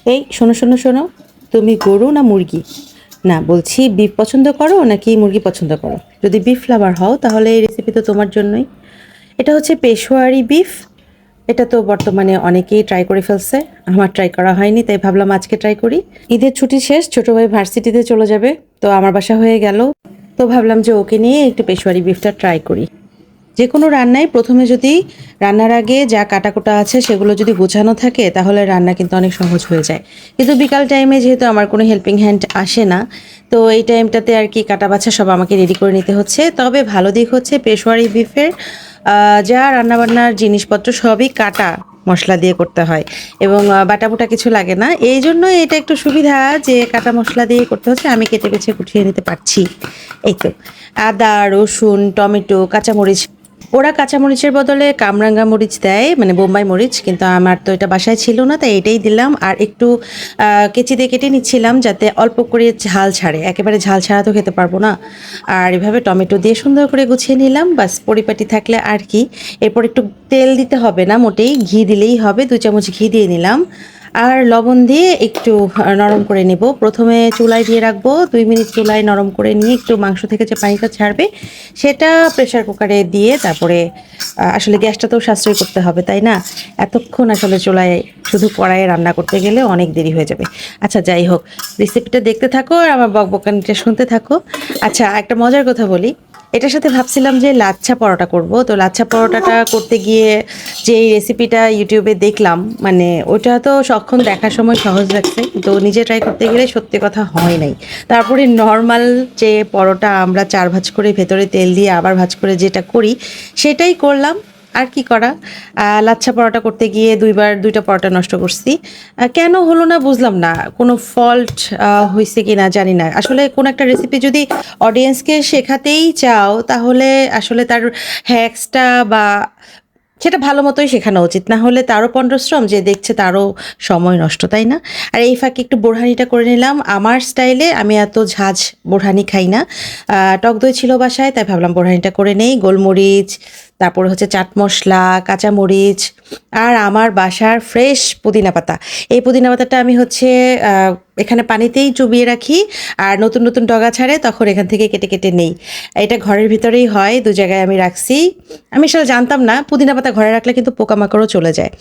এই শোনো শোনো শোনো, তুমি গরু না মুরগি? না, বলছি বিফ পছন্দ করো নাকি মুরগি পছন্দ করো? যদি বিফ লাভার হও তাহলে এই রেসিপি তো তোমার জন্যই। এটা হচ্ছে পেশোয়ারি বিফ। এটা তো বর্তমানে অনেকেই ট্রাই করে ফেলছে, আমার ট্রাই করা হয়নি, তাই ভাবলাম আজকে ট্রাই করি। ঈদের ছুটি শেষ, ছোটো ভাই ভার্সিটিতে চলে যাবে, তো আমার বাসা হয়ে গেল, তো ভাবলাম যে ওকে নিয়ে একটু পেশোয়ারি বিফটা ট্রাই করি। যে কোনো রান্নায় প্রথমে যদি রান্নার আগে যা কাটাকুটা আছে সেগুলো যদি গোছানো থাকে তাহলে রান্না কিন্তু অনেক সহজ হয়ে যায়। কিন্তু বিকাল টাইমে যেহেতু আমার কোনো হেল্পিং হ্যান্ড আসে না, তো এই টাইমটাতে আর কি কাটা বাছা সব আমাকে রেডি করে নিতে হচ্ছে। তবে ভালো দিক হচ্ছে পেশোয়ারি বিফের যা রান্নাবান্নার জিনিসপত্র সবই কাটা মশলা দিয়ে করতে হয় এবং বাটাবুটা কিছু লাগে না। এই জন্য এটা একটু সুবিধা যে কাটা মশলা দিয়ে করতে হচ্ছে, আমি কেটে বেছে গুছিয়ে নিতে পারছি। এই তো আদা, রসুন, টমেটো, কাঁচামরিচ। ওরা কাঁচামরিচের বদলে কামরাঙ্গা মরিচ দেয়, মানে বোম্বাই মরিচ, কিন্তু আমার তো এটা বাসায় ছিল না, তাই এটাই দিলাম। আর একটু কেচি দিয়ে কেটে নিচ্ছিলাম যাতে অল্প করে ঝাল ছাড়ে, একেবারে ঝাল ছাড়া তো খেতে পারবো না। আর এভাবে টমেটো দিয়ে সুন্দর করে গুছিয়ে নিলাম, বাস পরিপাটি থাকলে আর কি। এরপর একটু তেল দিতে হবে না মোটেই, ঘি দিলেই হবে, 2 চামচ ঘি দিয়ে নিলাম। আর লবণ দিয়ে একটু নরম করে নেব। প্রথমে চুলায় দিয়ে রাখবো, 2 মিনিট চুলায় নরম করে নিয়ে একটু মাংস থেকে যে পানিটা ছাড়বে সেটা প্রেশার কুকারে দিয়ে তারপরে আসলে গ্যাসটা তো সাশ্রয় করতে হবে, তাই না? এতক্ষণ আসলে চুলায় শুধু কড়াইয়ে রান্না করতে গেলে অনেক দেরি হয়ে যাবে। আচ্ছা যাই হোক, রেসিপিটা দেখতে থাকো আর আমার বকবকানিটা শুনতে থাকো। আচ্ছা, একটা মজার কথা বলি। এটার সাথে ভাবছিলাম যে লাচ্ছা পরোটা করব, তো লাচ্ছা পরোটাটা করতে গিয়ে যে এই রেসিপিটা ইউটিউবে দেখলাম, মানে ওটা তো সক্ষণ দেখার সময় সহজ লাগছে, তো নিজে ট্রাই করতে গেলে সত্যি কথা হয় নাই। তারপরে নর্মাল যে পরোটা আমরা 4 ভাঁজ করে ভেতরে তেল দিয়ে আবার ভাঁজ করে যেটা করি সেটাই করলাম। আর কি করা, লাচ্ছা পরোটা করতে গিয়ে 2টা পরোটা নষ্ট করছি। কেন হলো না বুঝলাম না, কোনো ফল্ট হয়েছে কি না জানি না। আসলে কোনো একটা রেসিপি যদি অডিয়েন্সকে শেখাতেই চাও তাহলে আসলে তার হ্যাক্সটা বা সেটা ভালো মতোই শেখানো উচিত, না হলে তারও পণ্ডশ্রম, যে দেখছে তারও সময় নষ্ট, তাই না? আর এই ফাঁকে একটু বোরহানিটা করে নিলাম আমার স্টাইলে, আমি এত ঝাঁঝ বোরহানি খাই না। টক দই ছিল বাসায়, তাই ভাবলাম বোরহানিটা করে নেই। গোলমরিচ, তারপরে হচ্ছে চাট মশলা, কাঁচামরিচ, আর আমার বাসার ফ্রেশ পুদিনা পাতা। এই পুদিনা পাতাটা আমি হচ্ছে এখানে পানিতেই চুবিয়ে রাখি, আর নতুন নতুন ডগা ছাড়ে তখন এখান থেকে কেটে কেটে নেই। এটা ঘরের ভিতরেই হয়, 2 জায়গায় আমি রাখছি। আমি আসলে জানতাম না পুদিনা পাতা ঘরে রাখলে কিন্তু পোকামাকড়ও চলে যায়।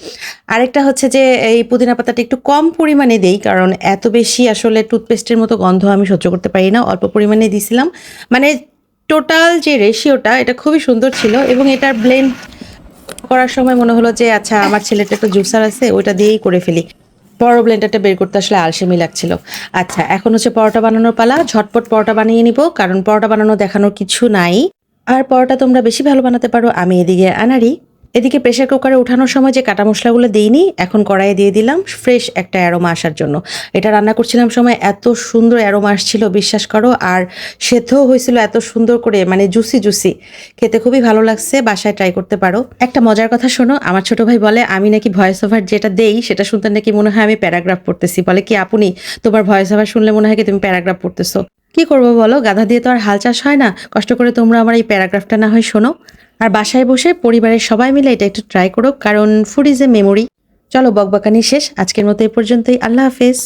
আরেকটা হচ্ছে যে এই পুদিনা পাতাটা একটু কম পরিমাণে দেই, কারণ এত বেশি আসলে টুথপেস্টের মতো গন্ধ আমি সহ্য করতে পারি না। অল্প পরিমাণে দিছিলাম, মানে টোটাল যে রেশিওটা এটা খুবই সুন্দর ছিল। এবং এটার ব্লেন্ড করার সময় মনে হলো যে আচ্ছা আমার ছেলেটা তো জুসার আছে, ওইটা দিয়েই করে ফেলি। বড় ব্লেন্ডারটা বের করতে আসলে আলসেমি লাগছিল। আচ্ছা, এখন হচ্ছে পরোটা বানানোর পালা। ঝটপট পরোটা বানিয়ে নিব, কারণ পরোটা বানানো দেখানোর কিছু নাই। আর পরোটা তোমরা বেশি ভালো বানাতে পারো, আমি এদিকে আনারি। এদিকে প্রেশার কুকারে ওঠানোর সময় যে কাটা মশলাগুলো দিইনি, এখন কড়াইয়ে দিয়ে দিলাম ফ্রেশ একটা অ্যারোমা আসার জন্য। এটা রান্না করছিলাম সময় এত সুন্দর অ্যারোমা আসছিল, বিশ্বাস করো। আর সেদ্ধও হয়েছিল এত সুন্দর করে, মানে জুসি জুসি, খেতে খুবই ভালো লাগছে। বাসায় ট্রাই করতে পারো। একটা মজার কথা শোনো, আমার ছোট ভাই বলে আমি নাকি ভয়েস ওভার যেটা দেই সেটা শুনতে নাকি মনে হয় আমি প্যারাগ্রাফ পড়তেছি। বলে কি আপনি, তোমার ভয়েস ওভার শুনলে মনে হয় কি তুমি প্যারাগ্রাফ পড়তেছো। কি করবো বলো, গাধা দিয়ে তো আর হাল চাষ হয় না। কষ্ট করে তোমরা আমার এই প্যারাগ্রাফটা না হয় শোনো, আর বাসায় বসে পরিবারের সবাই মিলে এটা একটু ট্রাই করো, কারণ ফুড ইজ এ মেমোরি। চলো, বকবকানি শেষ, আজকের মতো এ পর্যন্তই। আল্লাহ হাফেজ।